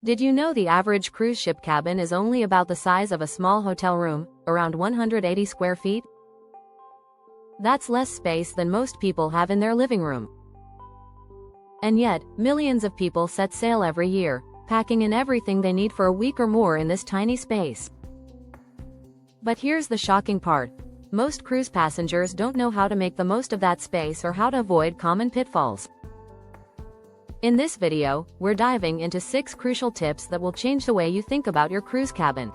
Did you know the average cruise ship cabin is only about the size of a small hotel room, around 180 square feet? That's less space than most people have in their living room. And yet, millions of people set sail every year, packing in everything they need for a week or more in this tiny space. But here's the shocking part. Most cruise passengers don't know how to make the most of that space or how to avoid common pitfalls. In this video, we're diving into 6 crucial tips that will change the way you think about your cruise cabin.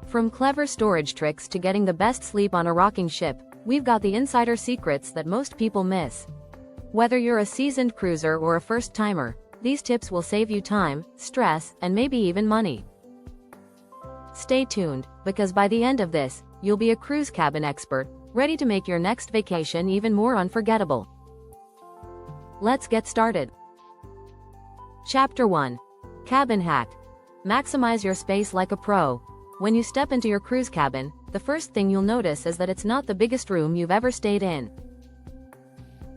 From clever storage tricks to getting the best sleep on a rocking ship, we've got the insider secrets that most people miss. Whether you're a seasoned cruiser or a first-timer, these tips will save you time, stress, and maybe even money. Stay tuned, because by the end of this, you'll be a cruise cabin expert, ready to make your next vacation even more unforgettable. Let's get started. Chapter 1. Cabin Hack. Maximize your space like a pro. When you step into your cruise cabin, the first thing you'll notice is that it's not the biggest room you've ever stayed in.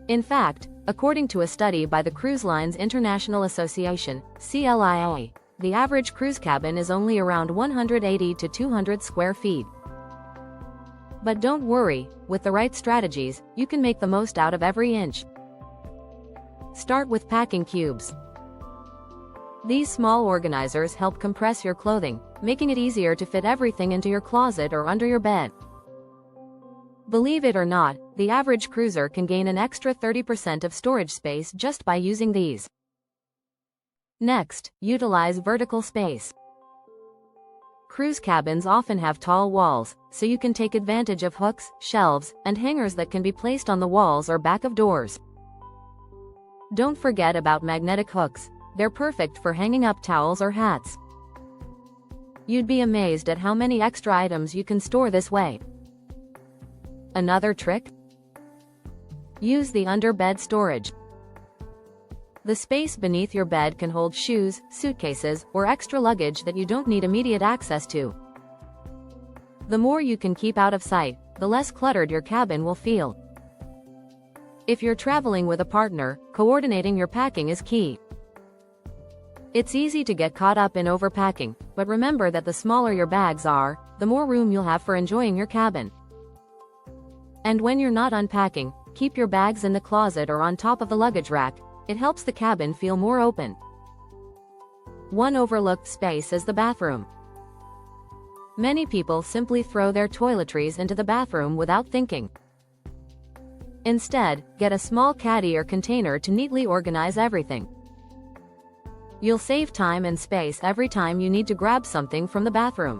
In fact, according to a study by the Cruise Lines International Association, CLIA, the average cruise cabin is only around 180 to 200 square feet. But don't worry, with the right strategies, you can make the most out of every inch. Start with packing cubes. These small organizers help compress your clothing, making it easier to fit everything into your closet or under your bed. Believe it or not, the average cruiser can gain an extra 30% of storage space just by using these. Next, utilize vertical space. Cruise cabins often have tall walls, so you can take advantage of hooks, shelves, and hangers that can be placed on the walls or back of doors. Don't forget about magnetic hooks. They're perfect for hanging up towels or hats. You'd be amazed at how many extra items you can store this way. Another trick? Use the under-bed storage. The space beneath your bed can hold shoes, suitcases, or extra luggage that you don't need immediate access to. The more you can keep out of sight, the less cluttered your cabin will feel. If you're traveling with a partner, coordinating your packing is key. It's easy to get caught up in overpacking, but remember that the smaller your bags are, the more room you'll have for enjoying your cabin. And when you're not unpacking, keep your bags in the closet or on top of the luggage rack. It helps the cabin feel more open. One overlooked space is the bathroom. Many people simply throw their toiletries into the bathroom without thinking. Instead, get a small caddy or container to neatly organize everything. You'll save time and space every time you need to grab something from the bathroom.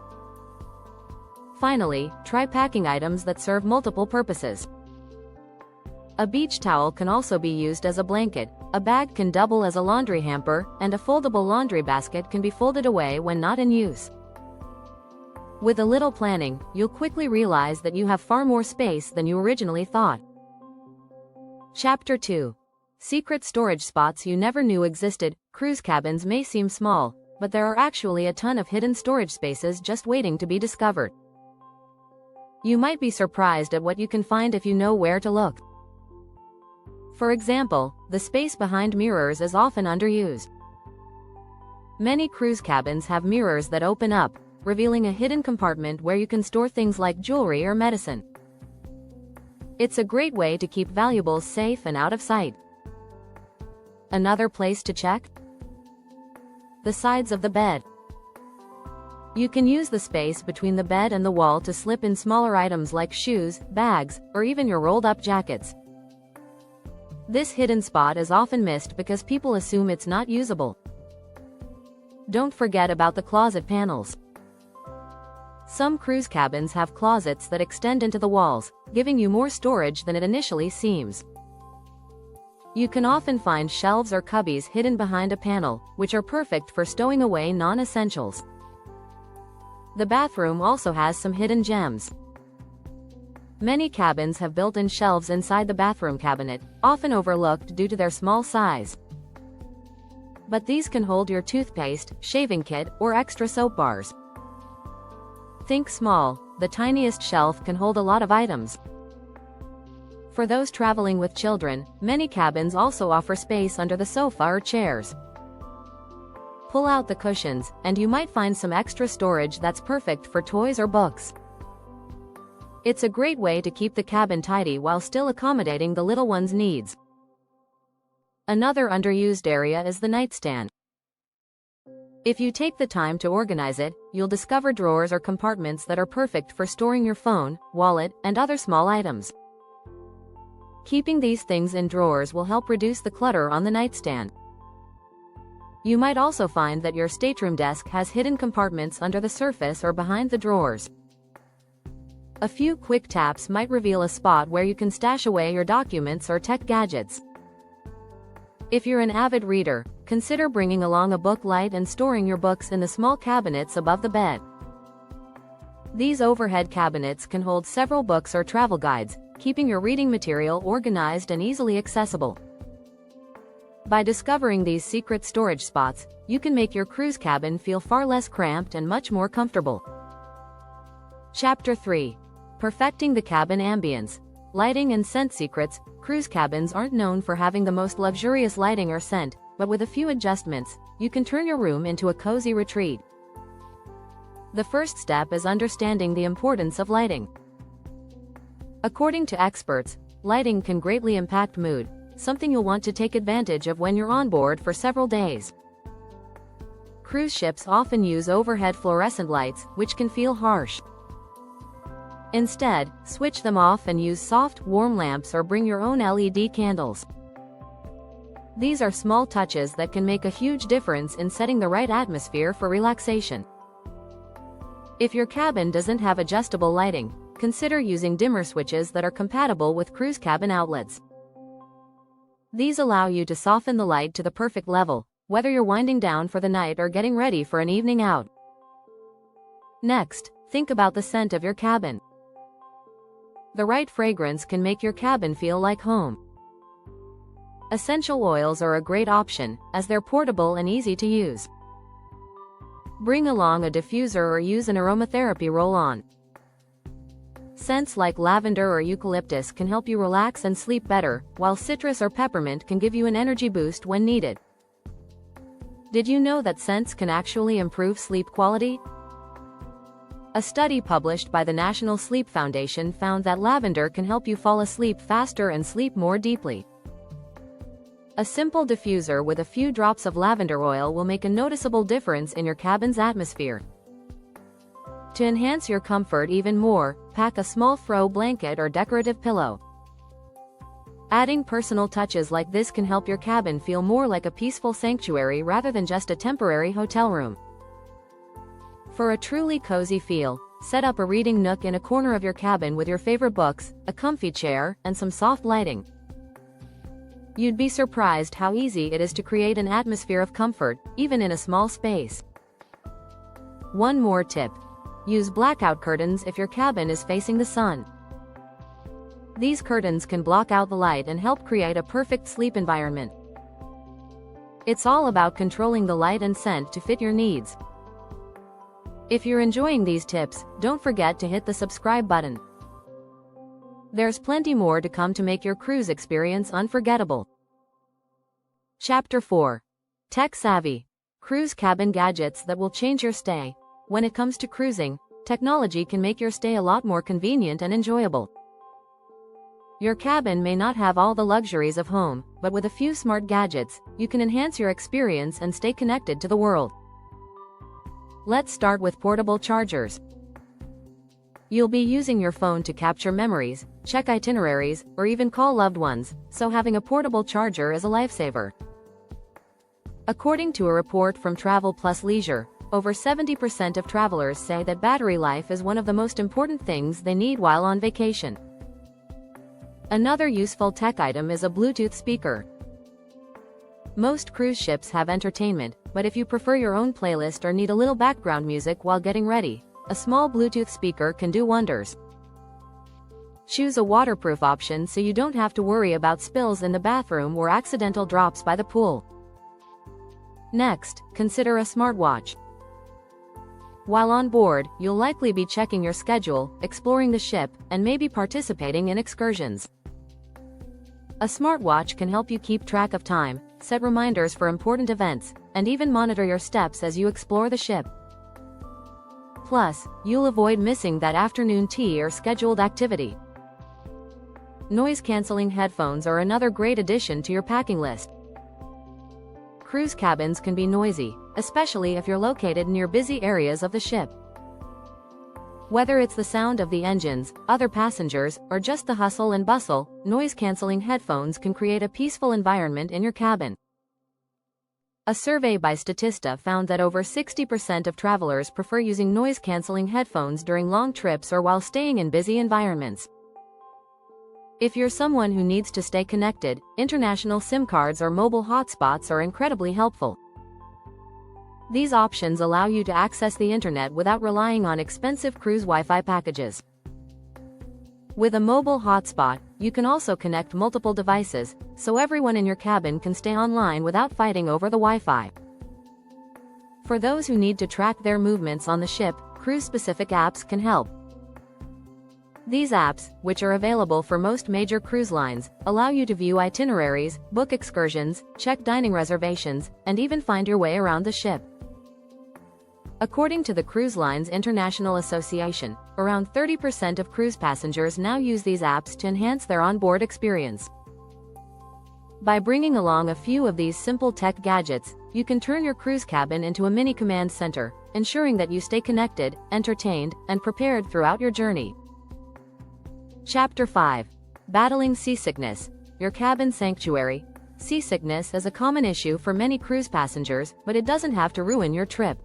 Finally, try packing items that serve multiple purposes. A beach towel can also be used as a blanket, a bag can double as a laundry hamper, and a foldable laundry basket can be folded away when not in use. With a little planning, you'll quickly realize that you have far more space than you originally thought. Chapter 2. Secret storage spots you never knew existed. Cruise cabins may seem small, but there are actually a ton of hidden storage spaces just waiting to be discovered. You might be surprised at what you can find if you know where to look. For example, the space behind mirrors is often underused. Many cruise cabins have mirrors that open up, revealing a hidden compartment where you can store things like jewelry or medicine. It's a great way to keep valuables safe and out of sight. Another place to check? The sides of the bed. You can use the space between the bed and the wall to slip in smaller items like shoes, bags, or even your rolled-up jackets. This hidden spot is often missed because people assume it's not usable. Don't forget about the closet panels. Some cruise cabins have closets that extend into the walls, giving you more storage than it initially seems. You can often find shelves or cubbies hidden behind a panel, which are perfect for stowing away non-essentials. The bathroom also has some hidden gems. Many cabins have built-in shelves inside the bathroom cabinet, often overlooked due to their small size. But these can hold your toothpaste, shaving kit, or extra soap bars. Think small, the tiniest shelf can hold a lot of items. For those traveling with children, many cabins also offer space under the sofa or chairs. Pull out the cushions, and you might find some extra storage that's perfect for toys or books. It's a great way to keep the cabin tidy while still accommodating the little one's needs. Another underused area is the nightstand. If you take the time to organize it, you'll discover drawers or compartments that are perfect for storing your phone, wallet, and other small items. Keeping these things in drawers will help reduce the clutter on the nightstand. You might also find that your stateroom desk has hidden compartments under the surface or behind the drawers. A few quick taps might reveal a spot where you can stash away your documents or tech gadgets. If you're an avid reader, consider bringing along a book light and storing your books in the small cabinets above the bed. These overhead cabinets can hold several books or travel guides, keeping your reading material organized and easily accessible. By discovering these secret storage spots, you can make your cruise cabin feel far less cramped and much more comfortable. Chapter 3. Perfecting the cabin ambience. Lighting and scent secrets. Cruise cabins aren't known for having the most luxurious lighting or scent, but with a few adjustments, you can turn your room into a cozy retreat. The first step is understanding the importance of lighting. According to experts, lighting can greatly impact mood, something you'll want to take advantage of when you're on board for several days. Cruise ships often use overhead fluorescent lights, which can feel harsh. Instead, switch them off and use soft, warm lamps or bring your own LED candles. These are small touches that can make a huge difference in setting the right atmosphere for relaxation. If your cabin doesn't have adjustable lighting, consider using dimmer switches that are compatible with cruise cabin outlets. These allow you to soften the light to the perfect level, whether you're winding down for the night or getting ready for an evening out. Next, think about the scent of your cabin. The right fragrance can make your cabin feel like home. Essential oils are a great option, as they're portable and easy to use. Bring along a diffuser or use an aromatherapy roll-on. Scents like lavender or eucalyptus can help you relax and sleep better, while citrus or peppermint can give you an energy boost when needed. Did you know that scents can actually improve sleep quality? A study published by the National Sleep Foundation found that lavender can help you fall asleep faster and sleep more deeply. A simple diffuser with a few drops of lavender oil will make a noticeable difference in your cabin's atmosphere. To enhance your comfort even more, pack a small throw blanket or decorative pillow. Adding personal touches like this can help your cabin feel more like a peaceful sanctuary rather than just a temporary hotel room. For a truly cozy feel, set up a reading nook in a corner of your cabin with your favorite books, a comfy chair, and some soft lighting. You'd be surprised how easy it is to create an atmosphere of comfort, even in a small space. One more tip. Use blackout curtains if your cabin is facing the sun. These curtains can block out the light and help create a perfect sleep environment. It's all about controlling the light and scent to fit your needs. If you're enjoying these tips, don't forget to hit the subscribe button. There's plenty more to come to make your cruise experience unforgettable. Chapter 4. Tech Savvy. Cruise cabin gadgets that will change your stay. When it comes to cruising, technology can make your stay a lot more convenient and enjoyable. Your cabin may not have all the luxuries of home, but with a few smart gadgets, you can enhance your experience and stay connected to the world. Let's start with portable chargers. You'll be using your phone to capture memories, check itineraries, or even call loved ones, so having a portable charger is a lifesaver. According to a report from Travel Plus Leisure, over 70% of travelers say that battery life is one of the most important things they need while on vacation. Another useful tech item is a Bluetooth speaker. Most cruise ships have entertainment, but if you prefer your own playlist or need a little background music while getting ready, a small Bluetooth speaker can do wonders. Choose a waterproof option so you don't have to worry about spills in the bathroom or accidental drops by the pool. Next, consider a smartwatch. While on board, you'll likely be checking your schedule, exploring the ship, and maybe participating in excursions. A smartwatch can help you keep track of time, set reminders for important events, and even monitor your steps as you explore the ship. Plus, you'll avoid missing that afternoon tea or scheduled activity. Noise-canceling headphones are another great addition to your packing list. Cruise cabins can be noisy, especially if you're located near busy areas of the ship. Whether it's the sound of the engines, other passengers, or just the hustle and bustle, noise-canceling headphones can create a peaceful environment in your cabin. A survey by Statista found that over 60% of travelers prefer using noise-canceling headphones during long trips or while staying in busy environments. If you're someone who needs to stay connected, international SIM cards or mobile hotspots are incredibly helpful. These options allow you to access the internet without relying on expensive cruise Wi-Fi packages. With a mobile hotspot, you can also connect multiple devices, so everyone in your cabin can stay online without fighting over the Wi-Fi. For those who need to track their movements on the ship, cruise-specific apps can help. These apps, which are available for most major cruise lines, allow you to view itineraries, book excursions, check dining reservations, and even find your way around the ship. According to the Cruise Lines International Association, around 30% of cruise passengers now use these apps to enhance their onboard experience. By bringing along a few of these simple tech gadgets, you can turn your cruise cabin into a mini command center, ensuring that you stay connected, entertained, and prepared throughout your journey. Chapter 5. Battling Seasickness, Your Cabin Sanctuary. Seasickness is a common issue for many cruise passengers, but it doesn't have to ruin your trip.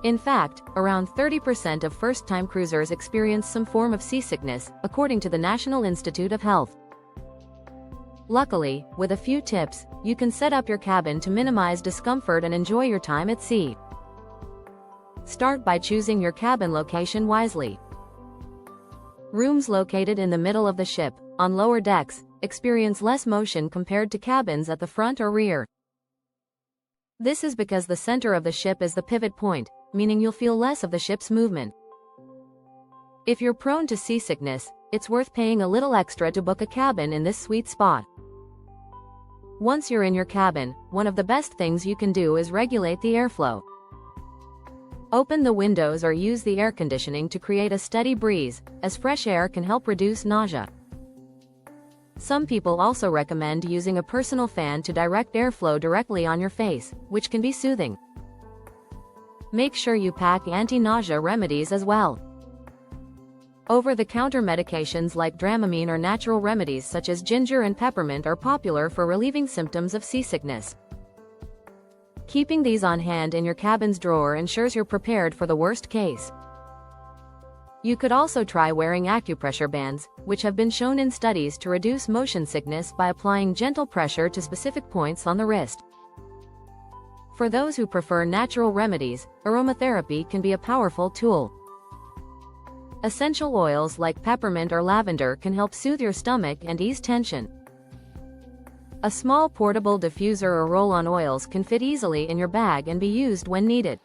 In fact, around 30% of first-time cruisers experience some form of seasickness, according to the National Institute of Health. Luckily, with a few tips, you can set up your cabin to minimize discomfort and enjoy your time at sea. Start by choosing your cabin location wisely. Rooms located in the middle of the ship, on lower decks, experience less motion compared to cabins at the front or rear. This is because the center of the ship is the pivot point, meaning you'll feel less of the ship's movement. If you're prone to seasickness, it's worth paying a little extra to book a cabin in this sweet spot. Once you're in your cabin, one of the best things you can do is regulate the airflow. Open the windows or use the air conditioning to create a steady breeze, as fresh air can help reduce nausea. Some people also recommend using a personal fan to direct airflow directly on your face, which can be soothing. Make sure you pack anti-nausea remedies as well. Over-the-counter medications like Dramamine or natural remedies such as ginger and peppermint are popular for relieving symptoms of seasickness. Keeping these on hand in your cabin's drawer ensures you're prepared for the worst case. You could also try wearing acupressure bands, which have been shown in studies to reduce motion sickness by applying gentle pressure to specific points on the wrist. For those who prefer natural remedies, aromatherapy can be a powerful tool. Essential oils like peppermint or lavender can help soothe your stomach and ease tension. A small portable diffuser or roll-on oils can fit easily in your bag and be used when needed.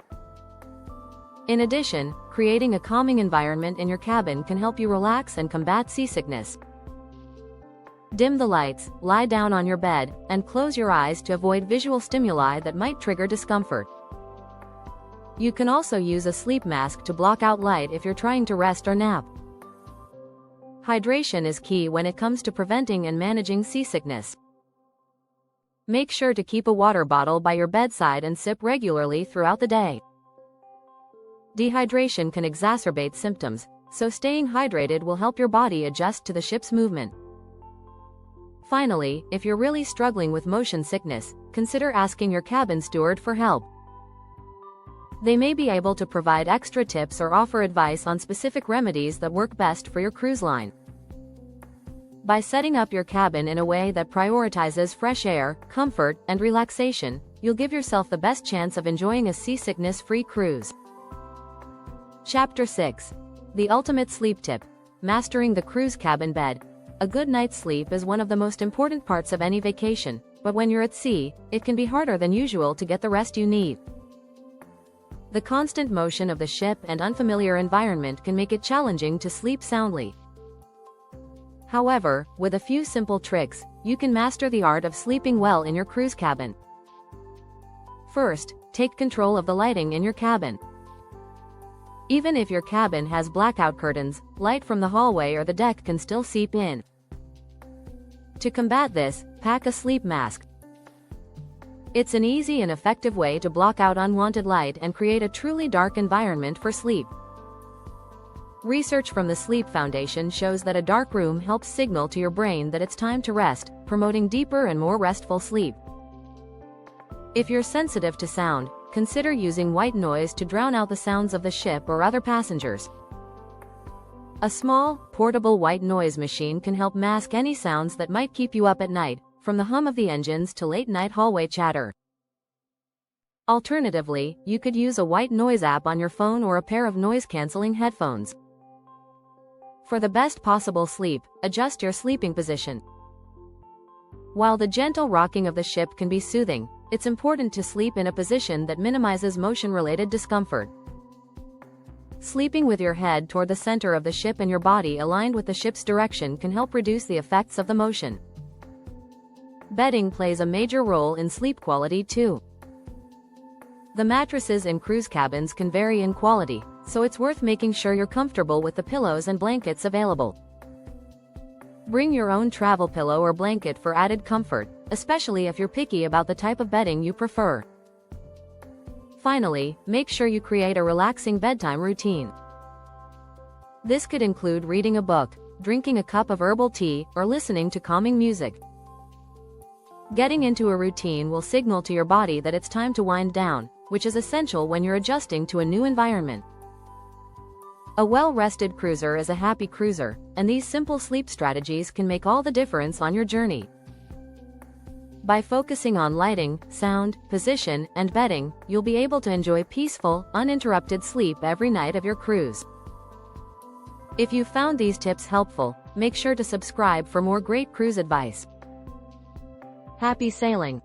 In addition, creating a calming environment in your cabin can help you relax and combat seasickness. Dim the lights, lie down on your bed, and close your eyes to avoid visual stimuli that might trigger discomfort. You can also use a sleep mask to block out light if you're trying to rest or nap. Hydration is key when it comes to preventing and managing seasickness. Make sure to keep a water bottle by your bedside and sip regularly throughout the day. Dehydration can exacerbate symptoms, so staying hydrated will help your body adjust to the ship's movement. Finally, if you're really struggling with motion sickness, consider asking your cabin steward for help. They may be able to provide extra tips or offer advice on specific remedies that work best for your cruise line. By setting up your cabin in a way that prioritizes fresh air, comfort, and relaxation, you'll give yourself the best chance of enjoying a seasickness-free cruise. Chapter 6. The Ultimate Sleep Tip. Mastering the Cruise Cabin Bed. A good night's sleep is one of the most important parts of any vacation, but when you're at sea, it can be harder than usual to get the rest you need. The constant motion of the ship and unfamiliar environment can make it challenging to sleep soundly. However, with a few simple tricks, you can master the art of sleeping well in your cruise cabin. First, take control of the lighting in your cabin. Even if your cabin has blackout curtains, light from the hallway or the deck can still seep in. To combat this, pack a sleep mask. It's an easy and effective way to block out unwanted light and create a truly dark environment for sleep. Research from the Sleep Foundation shows that a dark room helps signal to your brain that it's time to rest, promoting deeper and more restful sleep. If you're sensitive to sound, consider using white noise to drown out the sounds of the ship or other passengers. A small, portable white noise machine can help mask any sounds that might keep you up at night, from the hum of the engines to late-night hallway chatter. Alternatively, you could use a white noise app on your phone or a pair of noise-canceling headphones. For the best possible sleep, adjust your sleeping position. While the gentle rocking of the ship can be soothing, it's important to sleep in a position that minimizes motion-related discomfort. Sleeping with your head toward the center of the ship and your body aligned with the ship's direction can help reduce the effects of the motion. Bedding plays a major role in sleep quality too. The mattresses in cruise cabins can vary in quality, so it's worth making sure you're comfortable with the pillows and blankets available. Bring your own travel pillow or blanket for added comfort, especially if you're picky about the type of bedding you prefer. Finally, make sure you create a relaxing bedtime routine. This could include reading a book, drinking a cup of herbal tea, or listening to calming music. Getting into a routine will signal to your body that it's time to wind down, which is essential when you're adjusting to a new environment. A well-rested cruiser is a happy cruiser, and these simple sleep strategies can make all the difference on your journey. By focusing on lighting, sound, position, and bedding, you'll be able to enjoy peaceful, uninterrupted sleep every night of your cruise. If you found these tips helpful, make sure to subscribe for more great cruise advice. Happy sailing!